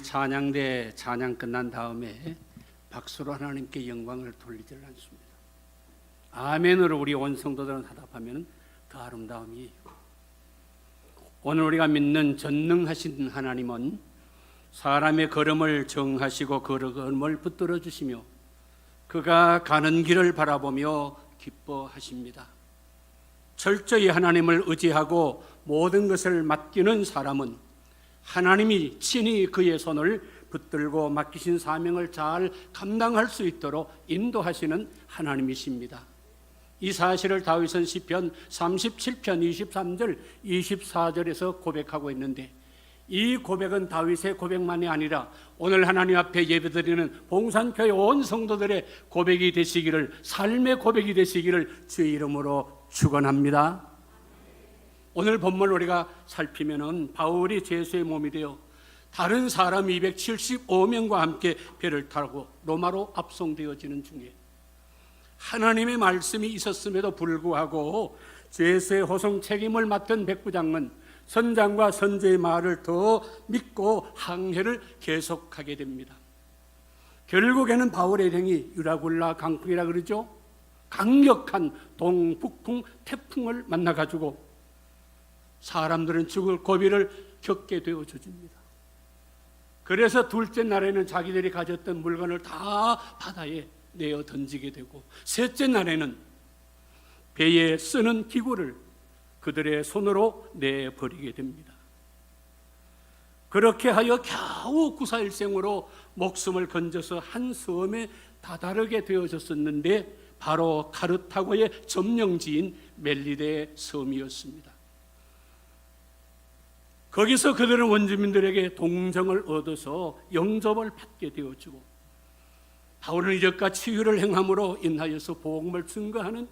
찬양대 찬양 끝난 다음에 박수로 하나님께 영광을 돌리질 않습니다. 아멘으로 우리 온 성도들은 하답하면 더 아름다움이. 오늘 우리가 믿는 전능하신 하나님은 사람의 걸음을 정하시고 걸음을 붙들어 주시며 그가 가는 길을 바라보며 기뻐하십니다. 철저히 하나님을 의지하고 모든 것을 맡기는 사람은 하나님이 친히 그의 손을 붙들고 맡기신 사명을 잘 감당할 수 있도록 인도하시는 하나님이십니다. 이 사실을 다윗은 시편 37편 23절 24절에서 고백하고 있는데, 이 고백은 다윗의 고백만이 아니라 오늘 하나님 앞에 예배드리는 봉산교회 온 성도들의 고백이 되시기를, 삶의 고백이 되시기를 주의 이름으로 축원합니다. 오늘 본문 우리가 살피면은 바울이 제수의 몸이 되어 다른 사람 275명과 함께 배를 타고 로마로 압송되어지는 중에 하나님의 말씀이 있었음에도 불구하고 제수의 호송 책임을 맡은 백부장은 선장과 선제의 말을 더 믿고 항해를 계속하게 됩니다. 결국에는 바울의 일행이 유라굴라 강풍이라 그러죠. 강력한 동북풍 태풍을 만나가지고 사람들은 죽을 고비를 겪게 되어집니다. 그래서 둘째 날에는 자기들이 가졌던 물건을 다 바다에 내어 던지게 되고, 셋째 날에는 배에 쓰는 기구를 그들의 손으로 내버리게 됩니다. 그렇게 하여 겨우 구사일생으로 목숨을 건져서 한 섬에 다다르게 되어졌었는데, 바로 카르타고의 점령지인 멜리데의 섬이었습니다. 거기서 그들은 원주민들에게 동정을 얻어서 영접을 받게 되어지고, 바울은 이적과 치유를 행함으로 인하여서 복음을 증거하는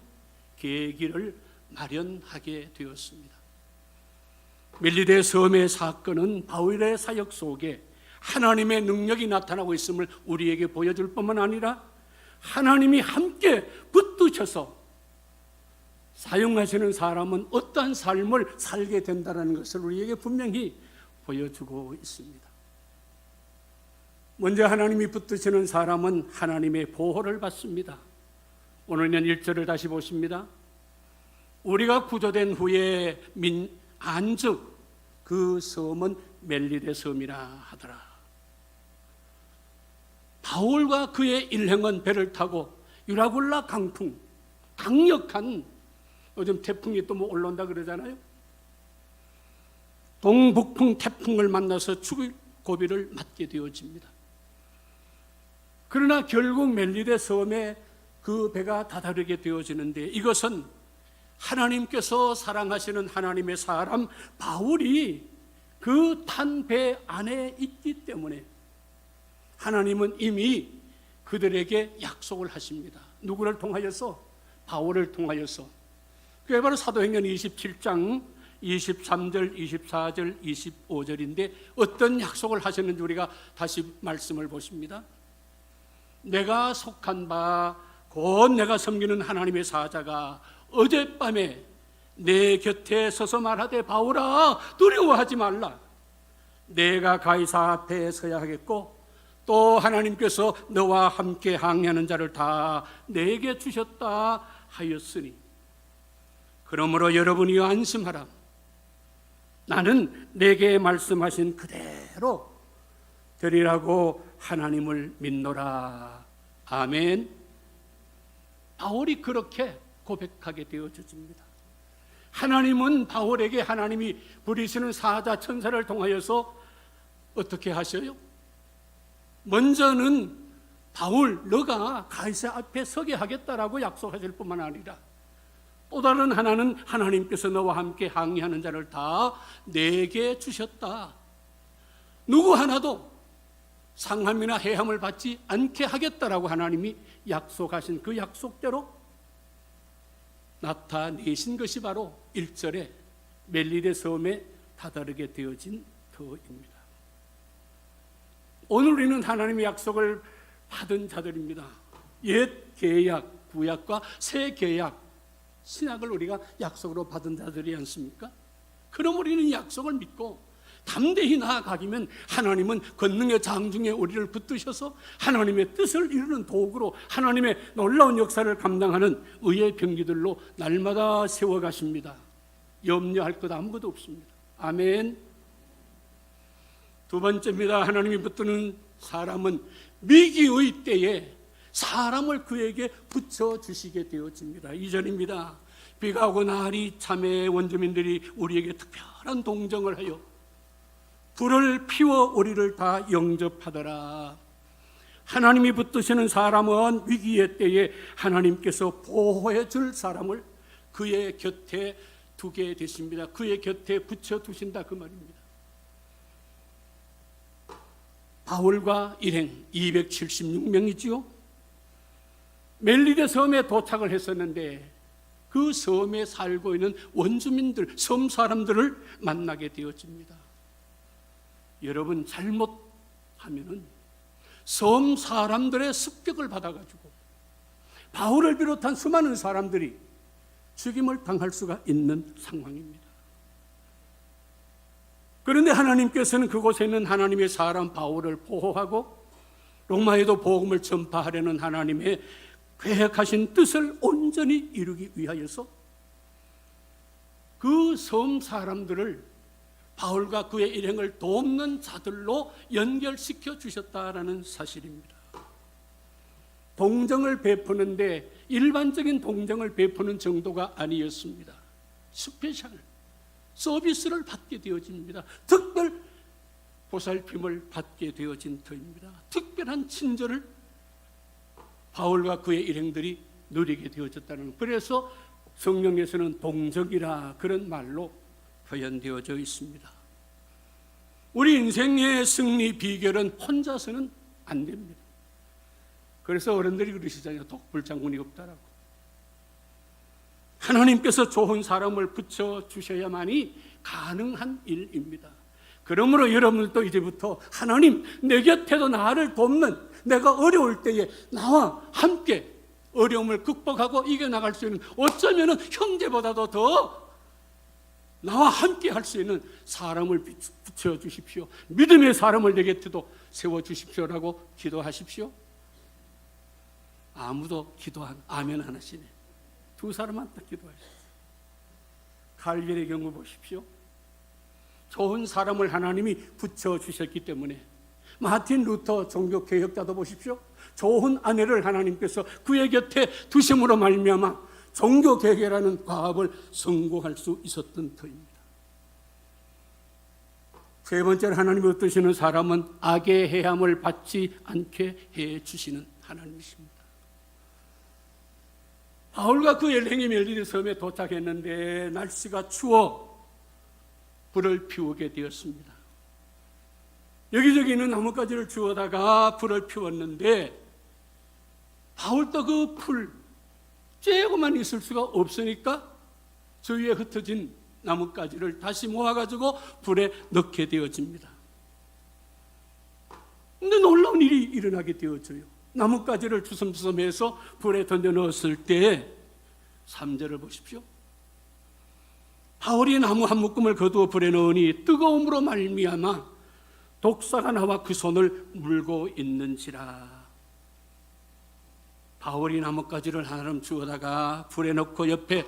계기를 마련하게 되었습니다. 멜리데 섬의 사건은 바울의 사역 속에 하나님의 능력이 나타나고 있음을 우리에게 보여줄 뿐만 아니라 하나님이 함께 붙드셔서 사용하시는 사람은 어떠한 삶을 살게 된다는 것을 우리에게 분명히 보여주고 있습니다. 먼저 하나님이 붙드시는 사람은 하나님의 보호를 받습니다. 오늘은 1절을 다시 보십니다. 우리가 구조된 후에 안즉 그 섬은 멜리데 섬이라 하더라. 바울과 그의 일행은 배를 타고 유라굴라 강풍, 강력한, 요즘 태풍이 또 뭐 올라온다 그러잖아요. 동북풍 태풍을 만나서 죽을 고비를 맞게 되어집니다. 그러나 결국 멜리데 섬에 그 배가 다다르게 되어지는데, 이것은 하나님께서 사랑하시는 하나님의 사람 바울이 그 탄 배 안에 있기 때문에 하나님은 이미 그들에게 약속을 하십니다. 누구를 통하여서? 바울을 통하여서. 그게 바로 사도행전 27장 23절, 24절, 25절인데 어떤 약속을 하셨는지 우리가 다시 말씀을 보십니다. 내가 속한 바 곧 내가 섬기는 하나님의 사자가 어젯밤에 내 곁에 서서 말하되, 바울아 두려워하지 말라. 내가 가이사 앞에 서야 하겠고 또 하나님께서 너와 함께 항해하는 자를 다 내게 주셨다 하였으니, 그러므로 여러분이 안심하라. 나는 내게 말씀하신 그대로 되리라고 하나님을 믿노라. 아멘. 바울이 그렇게 고백하게 되어집니다. 하나님은 바울에게 하나님이 부리시는 사자 천사를 통하여서 어떻게 하셔요? 먼저는 바울 너가 가이사 앞에 서게 하겠다라고 약속하실 뿐만 아니라 또 다른 하나는 하나님께서 너와 함께 항해하는 자를 다 내게 주셨다. 누구 하나도 상함이나 해함을 받지 않게 하겠다라고 하나님이 약속하신 그 약속대로 나타내신 것이 바로 1절에 멜리데 섬에 다다르게 되어진 터입니다. 오늘 우리는 하나님의 약속을 받은 자들입니다. 옛 계약, 구약과 새 계약, 신약을 우리가 약속으로 받은 자들이 않습니까? 그럼 우리는 약속을 믿고 담대히 나아가기면 하나님은 권능의 장중에 우리를 붙드셔서 하나님의 뜻을 이루는 도구로 하나님의 놀라운 역사를 감당하는 의의 병기들로 날마다 세워가십니다. 염려할 것 아무것도 없습니다. 아멘. 두 번째입니다. 하나님이 붙드는 사람은 위기의 때에 사람을 그에게 붙여주시게 되어집니다. 2절입니다. 비가 오고 날이 참에 원주민들이 우리에게 특별한 동정을 하여 불을 피워 우리를 다 영접하더라. 하나님이 붙드시는 사람은 위기의 때에 하나님께서 보호해 줄 사람을 그의 곁에 두게 되십니다. 그의 곁에 붙여두신다 그 말입니다. 바울과 일행 276명이지요. 멜리데 섬에 도착을 했었는데 그 섬에 살고 있는 원주민들, 섬 사람들을 만나게 되어집니다. 여러분, 잘못하면은 섬 사람들의 습격을 받아가지고 바울을 비롯한 수많은 사람들이 죽임을 당할 수가 있는 상황입니다. 그런데 하나님께서는 그곳에 있는 하나님의 사람 바울을 보호하고 로마에도 복음을 전파하려는 하나님의 계획하신 뜻을 온전히 이루기 위하여서 그 섬 사람들을 바울과 그의 일행을 돕는 자들로 연결시켜 주셨다라는 사실입니다. 동정을 베푸는데 일반적인 동정을 베푸는 정도가 아니었습니다. 스페셜 서비스를 받게 되어집니다. 특별 보살핌을 받게 되어진 터입니다. 특별한 친절을 바울과 그의 일행들이 누리게 되어졌다는 것. 그래서 성경에서는 동정이라 그런 말로 표현되어져 있습니다. 우리 인생의 승리 비결은 혼자서는 안 됩니다. 그래서 어른들이 그러시잖아요. 독불장군이 없다라고. 하나님께서 좋은 사람을 붙여주셔야만이 가능한 일입니다. 그러므로 여러분들도 이제부터 하나님, 내 곁에도 나를 돕는, 내가 어려울 때에 나와 함께 어려움을 극복하고 이겨나갈 수 있는, 어쩌면 형제보다도 더 나와 함께 할 수 있는 사람을 붙여주십시오. 믿음의 사람을 내 곁에도 세워주십시오라고 기도하십시오. 아무도 기도 안 아멘 안 하시네. 두 사람만 딱 기도하셨어요. 칼빈의 경우 보십시오. 좋은 사람을 하나님이 붙여주셨기 때문에, 마틴 루터 종교개혁자도 보십시오. 좋은 아내를 하나님께서 그의 곁에 두심으로 말미암아 종교개혁이라는 과업을 성공할 수 있었던 터입니다. 세 번째로 하나님이 붙드시는 사람은 악의 해함을 받지 않게 해주시는 하나님이십니다. 바울과 그 일행이 멜리데 섬에 도착했는데 날씨가 추워 불을 피우게 되었습니다. 여기저기 있는 나뭇가지를 주워다가 불을 피웠는데 바울도 그 풀 쬐고만 있을 수가 없으니까 주위에 흩어진 나뭇가지를 다시 모아가지고 불에 넣게 되어집니다. 근데 놀라운 일이 일어나게 되어져요. 나뭇가지를 주섬주섬해서 불에 던져 넣었을 때 3절을 보십시오. 바울이 나무 한 묶음을 거두어 불에 넣으니 뜨거움으로 말미암아 독사가 나와 그 손을 물고 있는지라. 바울이 나뭇가지를 하나름 주워다가 불에 넣고 옆에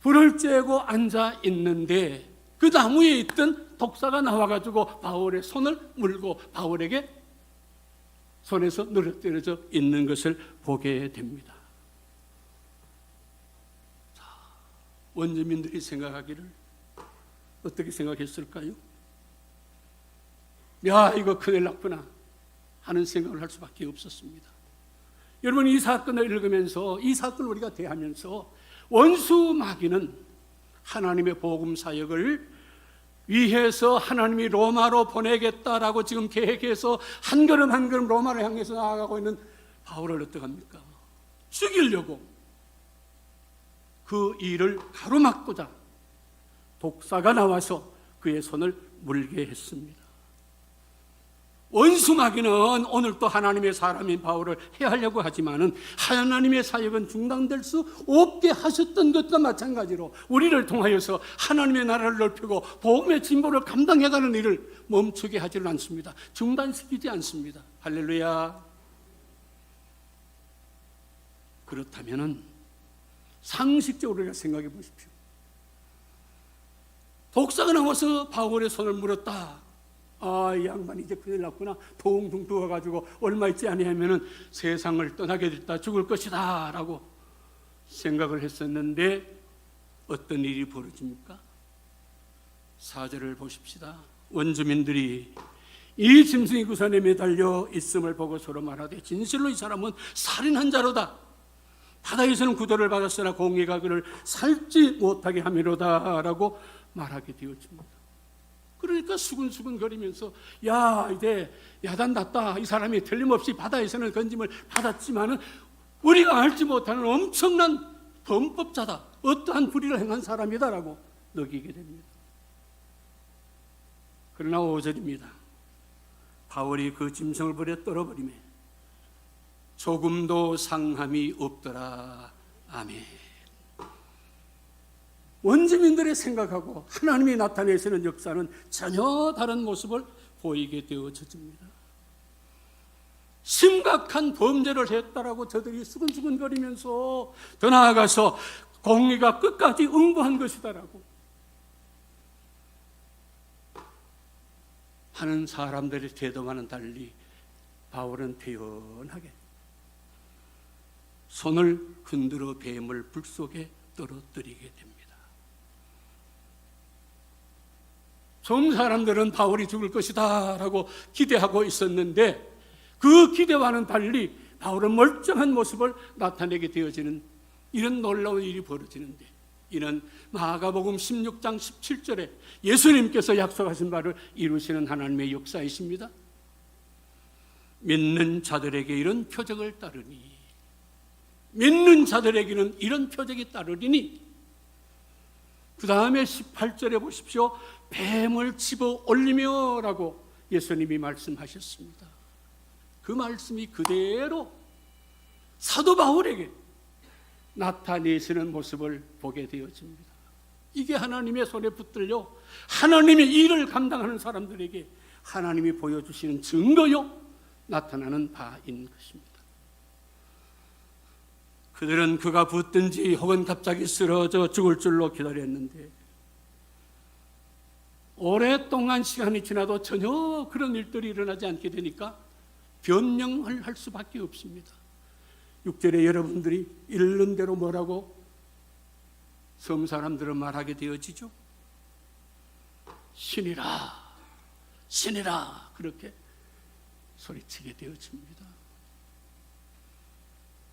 불을 쬐고 앉아 있는데 그 나무에 있던 독사가 나와가지고 바울의 손을 물고 바울에게 손에서 늘어뜨려져 있는 것을 보게 됩니다. 자, 원주민들이 생각하기를 어떻게 생각했을까요? 야, 이거 큰일 났구나 하는 생각을 할 수밖에 없었습니다. 여러분, 이 사건을 읽으면서, 이 사건을 우리가 대하면서 원수 마귀는 하나님의 복음 사역을 위해서 하나님이 로마로 보내겠다라고 지금 계획해서 한 걸음 한 걸음 로마를 향해서 나아가고 있는 바울을 어떡합니까? 죽이려고 그 일을 가로막고자 독사가 나와서 그의 손을 물게 했습니다. 원수마귀는 오늘 또 하나님의 사람인 바울을 해하려고 하지만은 하나님의 사역은 중단될 수 없게 하셨던 것과 마찬가지로 우리를 통하여서 하나님의 나라를 넓히고 복음의 진보를 감당해가는 일을 멈추게 하지는 않습니다. 중단시키지 않습니다. 할렐루야. 그렇다면은 상식적으로 우리가 생각해 보십시오. 독사가 나와서 바울의 손을 물었다. 이 양반이 이제 큰일 났구나. 동동 부어가지고 얼마 있지 아니하면은 세상을 떠나게 됐다, 죽을 것이다 라고 생각을 했었는데 어떤 일이 벌어집니까? 4절을 보십시다. 원주민들이 이 짐승이 그 산에 매달려 있음을 보고 서로 말하되 진실로 이 사람은 살인한 자로다. 바다에서는 구도를 받았으나 공의가 그를 살지 못하게 함이로다 라고 말하게 되었습니다. 그러니까 수근수근 거리면서 이제 야단 났다. 이 사람이 틀림없이 바다에서는 건짐을 받았지만은 우리가 알지 못하는 엄청난 범법자다. 어떠한 불의를 행한 사람이다라고 느끼게 됩니다. 그러나 5절입니다. 바울이 그 짐승을 버려 떨어버리매 조금도 상함이 없더라. 아멘. 원주민들의 생각하고 하나님이 나타내시는 역사는 전혀 다른 모습을 보이게 되어집니다. 심각한 범죄를 했다라고 저들이 수근수근거리면서 더 나아가서 공의가 끝까지 응보한 것이다라고 하는 사람들의 태도와는 달리 바울은 태연하게 손을 흔들어 뱀을 불 속에 떨어뜨리게 됩니다. 좀 사람들은 바울이 죽을 것이다 라고 기대하고 있었는데 그 기대와는 달리 바울은 멀쩡한 모습을 나타내게 되어지는 이런 놀라운 일이 벌어지는데 이는 마가복음 16장 17절에 예수님께서 약속하신 바를 이루시는 하나님의 역사이십니다. 믿는 자들에게 이런 표적을 따르니 믿는 자들에게는 이런 표적이 따르리니 그 다음에 18절에 보십시오. 뱀을 집어 올리며 라고 예수님이 말씀하셨습니다. 그 말씀이 그대로 사도 바울에게 나타내시는 모습을 보게 되어집니다. 이게 하나님의 손에 붙들려 하나님의 일을 감당하는 사람들에게 하나님이 보여주시는 증거요 나타나는 바인 것입니다. 그들은 그가 붙든지 혹은 갑자기 쓰러져 죽을 줄로 기다렸는데 오랫동안 시간이 지나도 전혀 그런 일들이 일어나지 않게 되니까 변명을 할 수밖에 없습니다. 6절에 여러분들이 읽는 대로 뭐라고 섬 사람들은 말하게 되어지죠? 신이라, 신이라 그렇게 소리치게 되어집니다.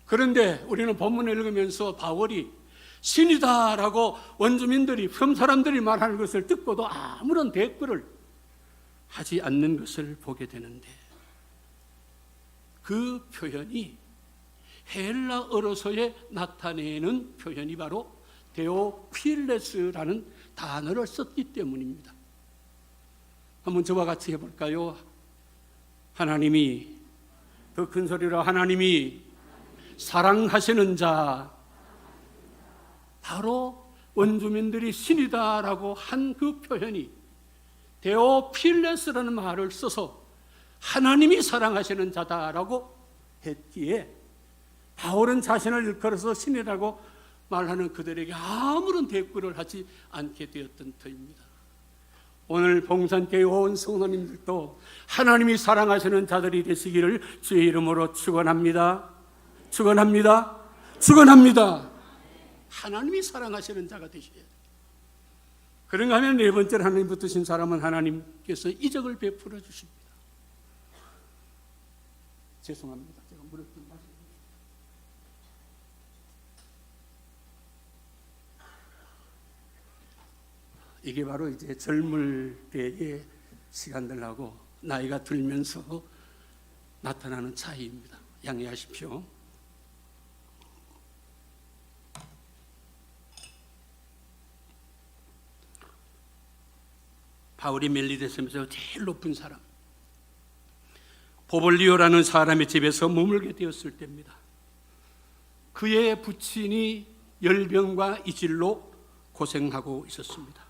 그런데 우리는 본문을 읽으면서 바울이 신이다라고 원주민들이 섬 사람들이 말하는 것을 듣고도 아무런 대꾸를 하지 않는 것을 보게 되는데 그 표현이 헬라어로서의 나타내는 표현이 바로 데오필레스라는 단어를 썼기 때문입니다. 한번 저와 같이 해볼까요? 하나님이 더 큰 소리로 하나님이 사랑하시는 자, 바로 원주민들이 신이다라고 한 그 표현이 데오필레스라는 말을 써서 하나님이 사랑하시는 자다라고 했기에 바울은 자신을 일컬어서 신이라고 말하는 그들에게 아무런 대꾸를 하지 않게 되었던 터입니다. 오늘 봉산교회 온 성도님들도 하나님이 사랑하시는 자들이 되시기를 주의 이름으로 축원합니다. 축원합니다. 축원합니다. 하나님이 사랑하시는 자가 되셔야 돼요. 그런가 하면 네 번째로 하나님 붙드신 사람은 하나님께서 이적을 베풀어 주십니다. 죄송합니다. 제가 물을 좀 마시고. 이게 바로 이제 젊을 때의 시간들하고 나이가 들면서 나타나는 차이입니다. 양해하십시오. 바울이 멜리데스에서 제일 높은 사람, 보볼리오라는 사람의 집에서 머물게 되었을 때입니다. 그의 부친이 열병과 이질로 고생하고 있었습니다.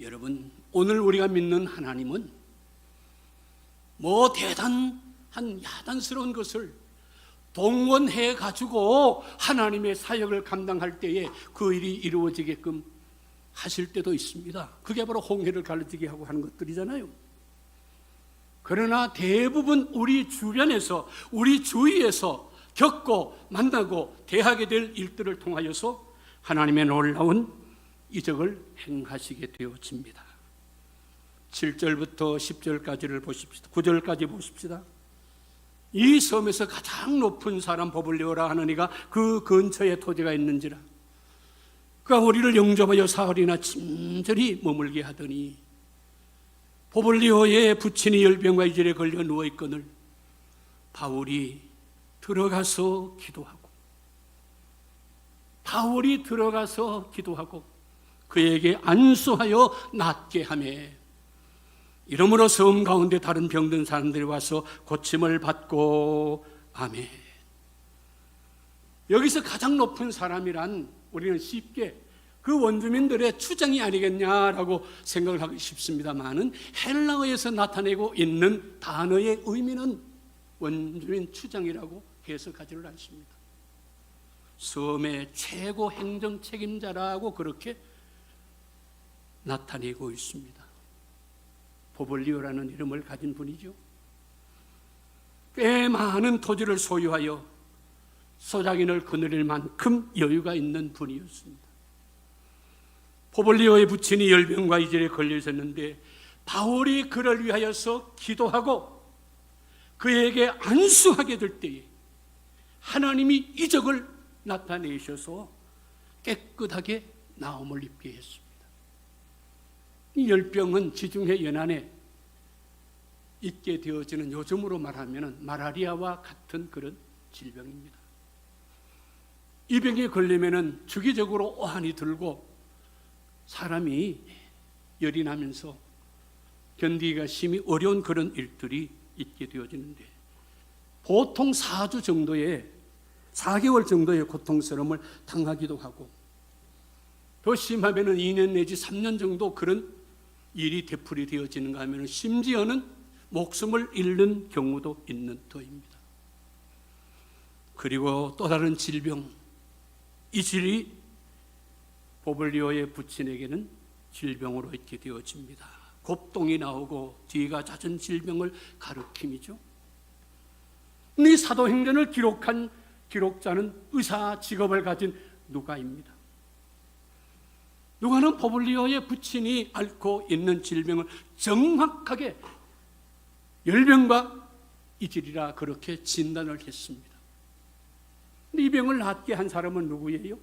여러분, 오늘 우리가 믿는 하나님은 대단한 야단스러운 것을 동원해 가지고 하나님의 사역을 감당할 때에 그 일이 이루어지게끔 하실 때도 있습니다. 그게 바로 홍해를 가르치게 하고 하는 것들이잖아요. 그러나 대부분 우리 주변에서, 우리 주위에서 겪고 만나고 대하게 될 일들을 통하여서 하나님의 놀라운 이적을 행하시게 되어집니다. 7절부터 10절까지를 보십시다. 9절까지 보십시다. 이 섬에서 가장 높은 사람 보블리오라 하는 이가 그 근처에 토지가 있는지라 그가 우리를 영접하여 사흘이나 친절히 머물게 하더니 보블리오의 부친이 열병과 이질에 걸려 누워있거늘 바울이 들어가서 기도하고 그에게 안수하여 낫게 하매 이러므로 섬 가운데 다른 병든 사람들이 와서 고침을 받고 아멘. 여기서 가장 높은 사람이란 우리는 쉽게 그 원주민들의 추장이 아니겠냐라고 생각을 하기 쉽습니다만은 헬라어에서 나타내고 있는 단어의 의미는 원주민 추장이라고 해석하지를 않습니다. 섬의 최고 행정 책임자라고 그렇게 나타내고 있습니다. 보볼리오라는 이름을 가진 분이죠. 꽤 많은 토지를 소유하여 소작인을 거느릴 만큼 여유가 있는 분이었습니다. 보볼리오의 부친이 열병과 이질에 걸려 있었는데 바울이 그를 위하여서 기도하고 그에게 안수하게 될 때에 하나님이 이적을 나타내셔서 깨끗하게 나음을 입게 했습니다. 이 열병은 지중해 연안에 있게 되어지는, 요즘으로 말하면 말라리아와 같은 그런 질병입니다. 이 병에 걸리면 주기적으로 오한이 들고 사람이 열이 나면서 견디기가 심히 어려운 그런 일들이 있게 되어지는데 보통 4주 정도의 4개월 정도의 고통스러움을 당하기도 하고 더 심하면 2년 내지 3년 정도 그런 일이 되풀이 되어지는가 하면 심지어는 목숨을 잃는 경우도 있는 터입니다. 그리고 또 다른 질병, 이 질이 보블리오의 부친에게는 질병으로 있게 되어집니다. 곱동이 나오고 뒤가 잦은 질병을 가리킴이죠. 이 사도행전을 기록한 기록자는 의사 직업을 가진 누가입니다. 누가는 보블리오의 부친이 앓고 있는 질병을 정확하게 열병과 이질이라 그렇게 진단을 했습니다. 이 병을 낫게 한 사람은 누구예요?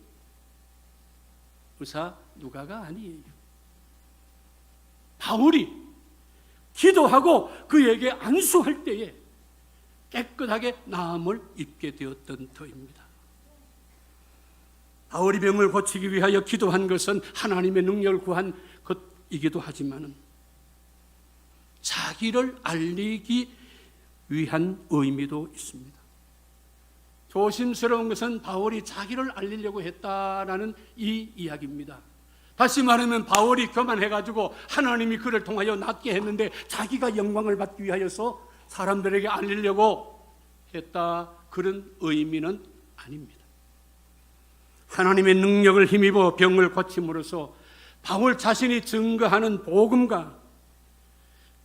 의사 누가가 아니에요. 바울이 기도하고 그에게 안수할 때에 깨끗하게 나음을 입게 되었던 터입니다. 바울이 병을 고치기 위하여 기도한 것은 하나님의 능력을 구한 것이기도 하지만 자기를 알리기 위한 의미도 있습니다. 조심스러운 것은 바울이 자기를 알리려고 했다라는 이 이야기입니다. 다시 말하면 바울이 교만해가지고 하나님이 그를 통하여 낫게 했는데 자기가 영광을 받기 위하여서 사람들에게 알리려고 했다, 그런 의미는 아닙니다. 하나님의 능력을 힘입어 병을 고침으로써 바울 자신이 증거하는 복음과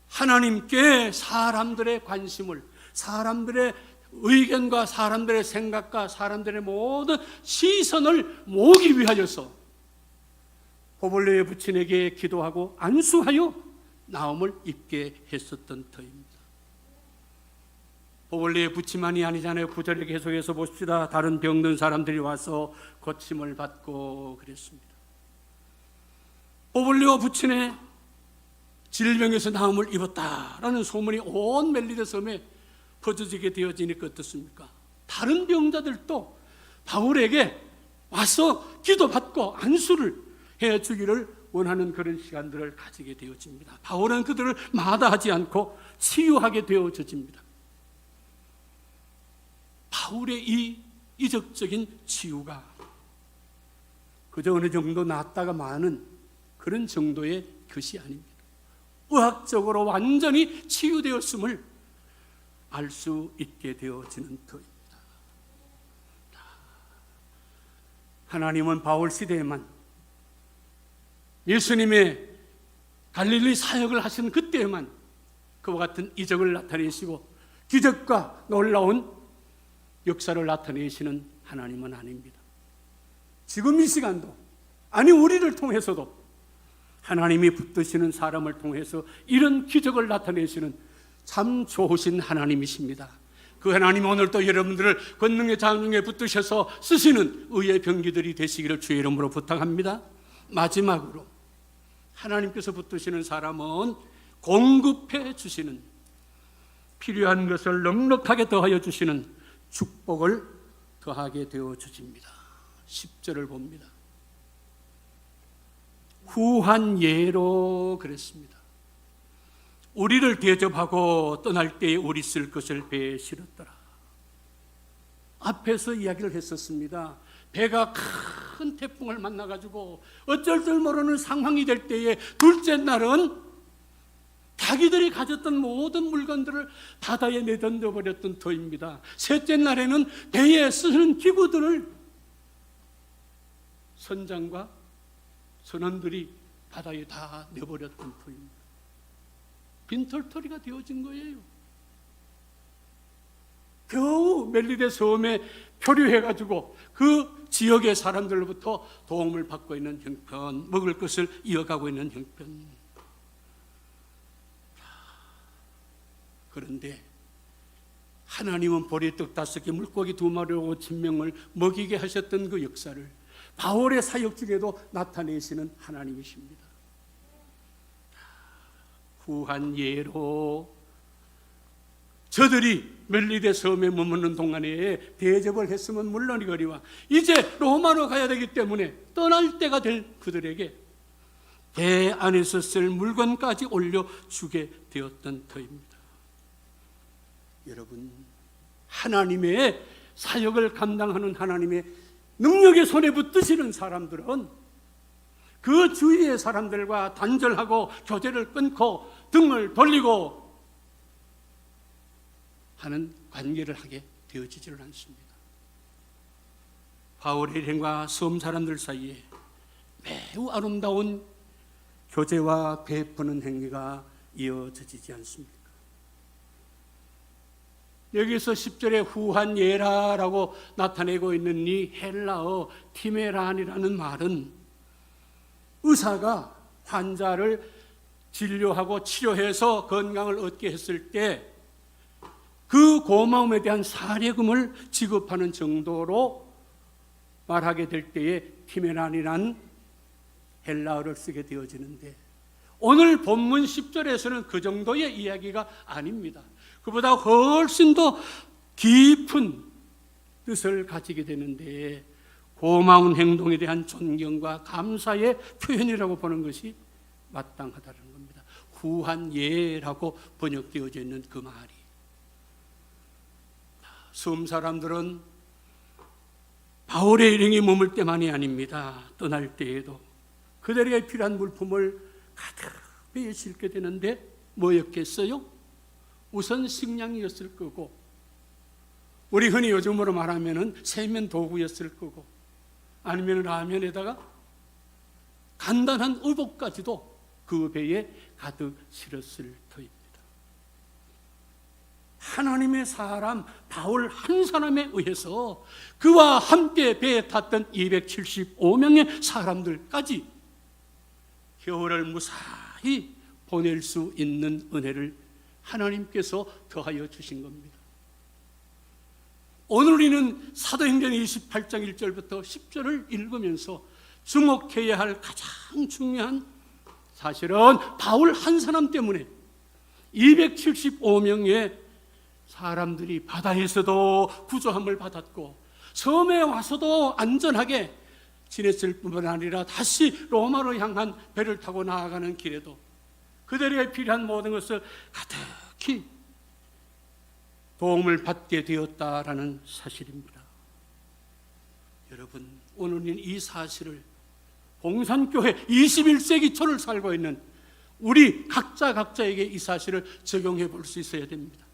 하나님께 사람들의 관심을, 사람들의 의견과 사람들의 생각과 사람들의 모든 시선을 모으기 위하여서 보볼리오의 부친에게 기도하고 안수하여 나음을 입게 했었던 터입니다. 보볼리오의 부친만이 아니잖아요. 9절에 계속해서 봅시다. 다른 병든 사람들이 와서 고침을 받고 그랬습니다. 보볼리오 부친의 질병에서 나음을 입었다라는 소문이 온 멜리데 섬에 퍼져지게 되어지니까 어떻습니까? 다른 병자들도 바울에게 와서 기도받고 안수를 해주기를 원하는 그런 시간들을 가지게 되어집니다. 바울은 그들을 마다하지 않고 치유하게 되어집니다. 바울의 이 이적적인 치유가 그저 어느 정도 낫다가 마는 그런 정도의 것이 아닙니다. 의학적으로 완전히 치유되었음을 알 수 있게 되어지는 터입니다. 하나님은 바울 시대에만 예수님의 갈릴리 사역을 하신 그때에만 그와 같은 이적을 나타내시고 기적과 놀라운 역사를 나타내시는 하나님은 아닙니다. 지금 이 시간도, 아니 우리를 통해서도 하나님이 붙드시는 사람을 통해서 이런 기적을 나타내시는 참 좋으신 하나님이십니다. 그 하나님 오늘도 여러분들을 권능의 장중에 붙드셔서 쓰시는 의의 병기들이 되시기를 주의 이름으로 부탁합니다. 마지막으로 하나님께서 붙드시는 사람은 공급해 주시는, 필요한 것을 넉넉하게 더하여 주시는 축복을 더하게 되어 주십니다. 10절을 봅니다. 후한 예로 그랬습니다. 우리를 대접하고 떠날 때에 우리 쓸 것을 배에 실었더라. 앞에서 이야기를 했었습니다. 배가 큰 태풍을 만나가지고 어쩔 줄 모르는 상황이 될 때에 둘째 날은 자기들이 가졌던 모든 물건들을 바다에 내던져 버렸던 터입니다. 셋째 날에는 배에 쓰는 기구들을 선장과 선원들이 바다에 다 내버렸던 터입니다. 빈털터리가 되어진 거예요. 겨우 멜리데 섬에 표류해가지고 그 지역의 사람들로부터 도움을 받고 있는 형편, 먹을 것을 이어가고 있는 형편. 그런데 하나님은 보리떡 5개, 물고기 2마리로 5,000명을 먹이게 하셨던 그 역사를 바울의 사역 중에도 나타내시는 하나님이십니다. 후한 예로 저들이 멜리데 섬에 머무는 동안에 대접을 했으면 물론이거니와 이제 로마로 가야 되기 때문에 떠날 때가 될 그들에게 배 안에서 쓸 물건까지 올려주게 되었던 터입니다. 여러분, 하나님의 사역을 감당하는 하나님의 능력의 손에 붙드시는 사람들은 그 주위의 사람들과 단절하고 교제를 끊고 등을 돌리고 하는 관계를 하게 되어지지를 않습니다. 바울의 일행과 섬 사람들 사이에 매우 아름다운 교제와 베푸는 행위가 이어지지 않습니까? 여기서 10절에 후한 예라라고 나타내고 있는 이 헬라어 티메란이라는 말은 의사가 환자를 진료하고 치료해서 건강을 얻게 했을 때 그 고마움에 대한 사례금을 지급하는 정도로 말하게 될 때에 티메란이란 헬라어를 쓰게 되어지는데 오늘 본문 10절에서는 그 정도의 이야기가 아닙니다. 그보다 훨씬 더 깊은 뜻을 가지게 되는데 고마운 행동에 대한 존경과 감사의 표현이라고 보는 것이 마땅하다는 겁니다. 후한 예라고 번역되어져 있는 그 말이, 섬 사람들은 바울의 일행이 머물 때만이 아닙니다. 떠날 때에도 그들에게 필요한 물품을 가득 배에 싣게 되는데 뭐였겠어요? 우선 식량이었을 거고, 우리 흔히 요즘으로 말하면 세면 도구였을 거고, 아니면 라면에다가 간단한 의복까지도 그 배에 가득 실었을 터입니다. 하나님의 사람 바울 한 사람에 의해서 그와 함께 배에 탔던 275명의 사람들까지 겨울을 무사히 보낼 수 있는 은혜를 하나님께서 더하여 주신 겁니다. 오늘 우리는 사도행전 28장 1절부터 10절을 읽으면서 주목해야 할 가장 중요한 사실은 바울 한 사람 때문에 275명의 사람들이 바다에서도 구조함을 받았고 섬에 와서도 안전하게 지냈을 뿐만 아니라 다시 로마로 향한 배를 타고 나아가는 길에도 그들에게 필요한 모든 것을 가득히 도움을 받게 되었다라는 사실입니다. 여러분, 오늘은 이 사실을 봉산교회 21세기 초를 살고 있는 우리 각자에게 이 사실을 적용해 볼 수 있어야 됩니다.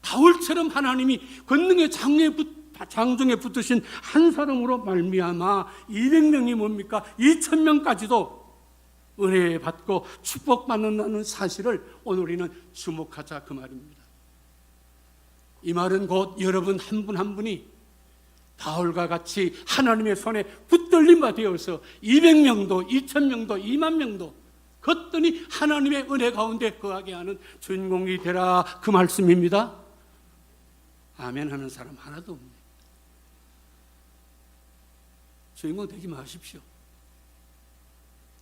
바울처럼 하나님이 권능의 장중에 붙으신 한 사람으로 말미암아 200명이 뭡니까? 2000명까지도 은혜 받고 축복받는다는 사실을 오늘 우리는 주목하자 그 말입니다. 이 말은 곧 여러분 한 분 한 분이 바울과 같이 하나님의 손에 붙들림 바 되어서 200명도 2000명도 2만 명도 거뜬히 하나님의 은혜 가운데 거하게 하는 주인공이 되라 그 말씀입니다. 아멘 하는 사람 하나도 없네. 주인공 되지 마십시오.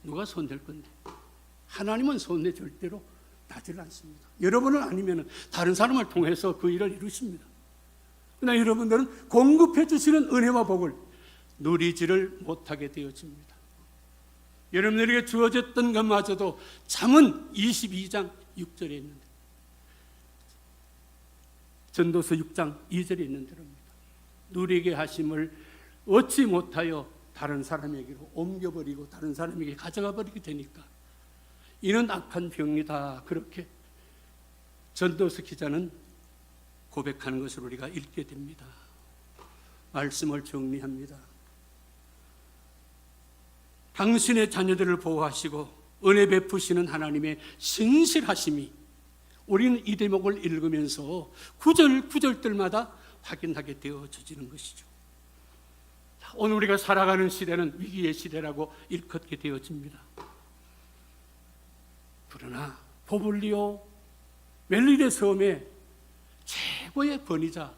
누가 손댈 건데? 하나님은 손에 절대로 나질 않습니다. 여러분은 아니면 다른 사람을 통해서 그 일을 이루십니다. 그러나 여러분들은 공급해 주시는 은혜와 복을 누리지를 못하게 되어집니다. 여러분들에게 주어졌던 것마저도 잠언 22장 6절에 있는데, 전도서 6장 2절에 있는 대로입니다. 누리게 하심을 얻지 못하여 다른 사람에게로 옮겨버리고 다른 사람에게 가져가 버리게 되니까 이는 악한 병이다. 그렇게 전도서 기자는 고백하는 것을 우리가 읽게 됩니다. 말씀을 정리합니다. 당신의 자녀들을 보호하시고 은혜 베푸시는 하나님의 신실하심이 우리는 이 대목을 읽으면서 구절들마다 확인하게 되어지는 것이죠. 오늘 우리가 살아가는 시대는 위기의 시대라고 일컫게 되어집니다. 그러나 포블리오 멜리데 섬의 최고의 권위자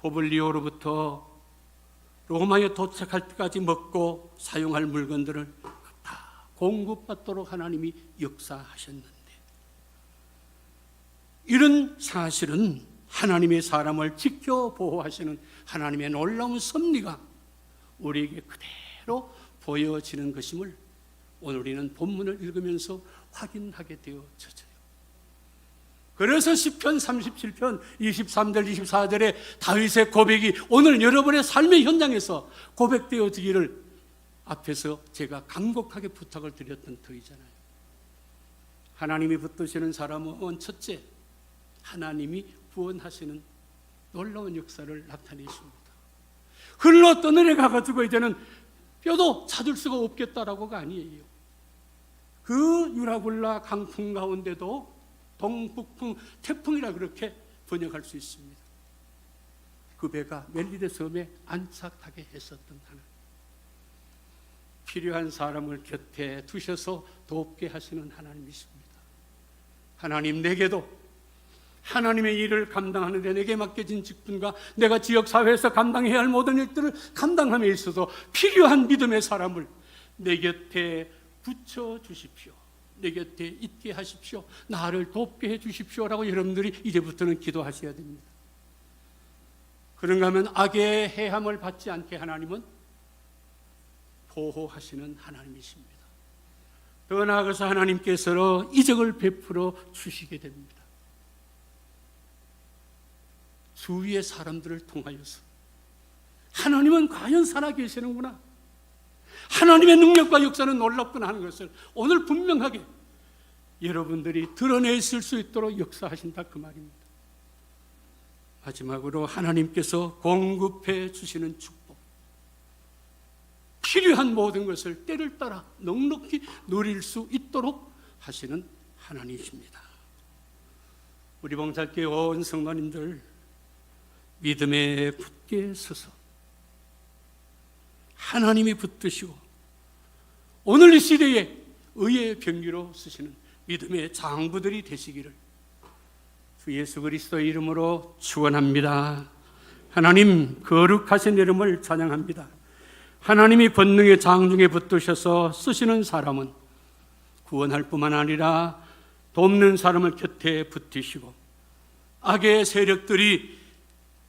포블리오로부터 로마에 도착할 때까지 먹고 사용할 물건들을 다 공급받도록 하나님이 역사하셨는데, 이런 사실은 하나님의 사람을 지켜 보호하시는 하나님의 놀라운 섭리가 우리에게 그대로 보여지는 것임을 오늘 우리는 본문을 읽으면서 확인하게 되어져요. 그래서 시편 37편 23절 24절에 다윗의 고백이 오늘 여러분의 삶의 현장에서 고백되어지기를 앞에서 제가 간곡하게 부탁을 드렸던 터이잖아요. 하나님이 붙드시는 사람은 첫째, 하나님이 구원하시는 놀라운 역사를 나타내십니다. 흘러 떠내려 가지고 이제는 뼈도 찾을 수가 없겠다라고가 아니에요. 그 유라굴라 강풍 가운데도 동북풍, 태풍이라 그렇게 번역할 수 있습니다. 그 배가 멜리데 섬에 안착하게 했었던 하나님, 필요한 사람을 곁에 두셔서 돕게 하시는 하나님이십니다. 하나님, 내게도 하나님의 일을 감당하는데 내게 맡겨진 직분과 내가 지역사회에서 감당해야 할 모든 일들을 감당함에 있어서 필요한 믿음의 사람을 내 곁에 붙여주십시오. 내 곁에 있게 하십시오. 나를 돕게 해주십시오라고 여러분들이 이제부터는 기도하셔야 됩니다. 그런가 하면 악의 해함을 받지 않게 하나님은 보호하시는 하나님이십니다. 더 나아가서 하나님께서 이적을 베풀어 주시게 됩니다. 주위의 사람들을 통하여서 하나님은 과연 살아계시는구나, 하나님의 능력과 역사는 놀랍구나 하는 것을 오늘 분명하게 여러분들이 드러내실 수 있도록 역사하신다 그 말입니다. 마지막으로 하나님께서 공급해 주시는 축복, 필요한 모든 것을 때를 따라 넉넉히 누릴 수 있도록 하시는 하나님이십니다. 우리 봉사교회 온 성도님들, 믿음에 굳게 서서 하나님이 붙드시고 오늘 이 시대에 의의 병기로 쓰시는 믿음의 장부들이 되시기를 주 예수 그리스도의 이름으로 축원합니다. 하나님, 거룩하신 이름을 찬양합니다. 하나님이 권능의 장중에 붙드셔서 쓰시는 사람은 구원할 뿐만 아니라 돕는 사람을 곁에 붙이시고 악의 세력들이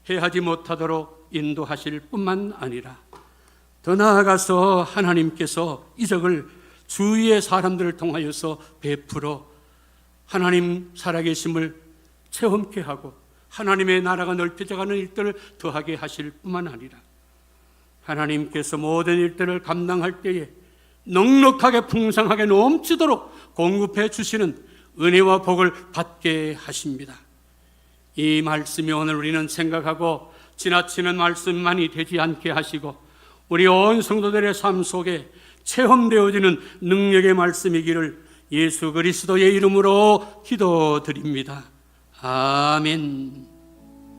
해하지 못하도록 인도하실 뿐만 아니라 더 나아가서 하나님께서 이적을 주위의 사람들을 통하여서 베풀어 하나님 살아계심을 체험케 하고 하나님의 나라가 넓혀져가는 일들을 더하게 하실 뿐만 아니라 하나님께서 모든 일들을 감당할 때에 넉넉하게 풍성하게 넘치도록 공급해 주시는 은혜와 복을 받게 하십니다. 이 말씀이 오늘 우리는 생각하고 지나치는 말씀만이 되지 않게 하시고 우리 온 성도들의 삶 속에 체험되어지는 능력의 말씀이기를 예수 그리스도의 이름으로 기도드립니다. 아멘.